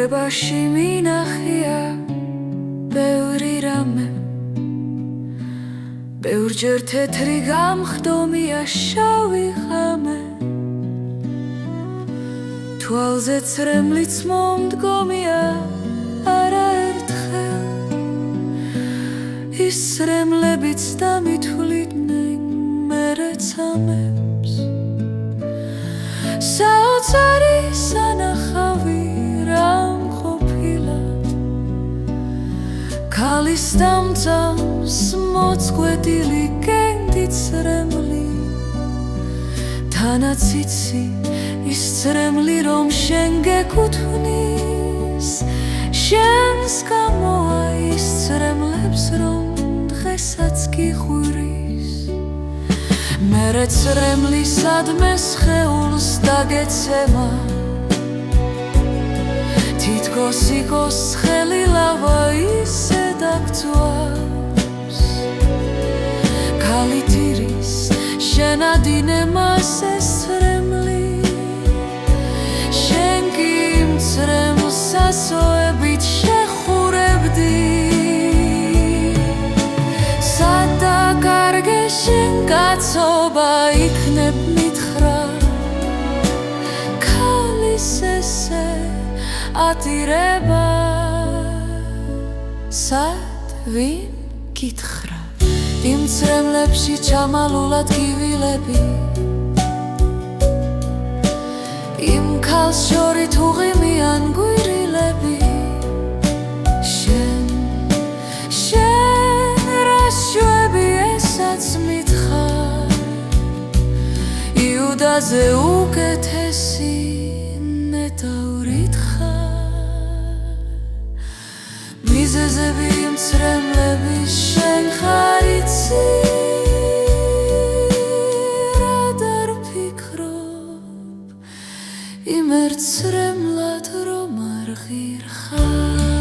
ცხოვრებაში მინახია ბევრი რამე, ბევრჯერ თეთრი გამხდომია შავი ღამე, თვალზე ცრემლიც მომდგომია არაერთხელ, ის ცრემლებიც დამითვლიდნენ მერე ცამებს, საოცარი სანახავი რამ ყოფილა, ქალის დამწამს მოწყვეტილი გენდით ცრემლი, თანაც იცი ის ცრემლი რომ შენ გეკუთვნის, შენს გამოა ის ცრემლებს რომ დღესაც გიხვირის, მერე ცრემლი სადმე სხეულს დაგეცემა, თითქოს იქოს ხელი ლავა ისე დაგწვავს, ქალით ირის შენ ადინე მას ეს ცრემლი, შენ კი იმ ცრემლს ასოებით შეხურებდი, სადაკარგე შენ კაცობა იქნებ მითხრა, ქალის ესე ატირება სად ვინ გითხრა, იმ ცრემლებში ჩამალულად გივილები, იმ ქალს შორით უღიმიან გვირილები, შენ რას შვები ესაც მითხარ, იუდაზე უკეთესი მეთაურით ხარ, მიზეზები იმ ცრემლების შენ ხარ იცი, რად არ ვფიქრობ იმ ერთ ცრემლად რომ არ ღირხარ.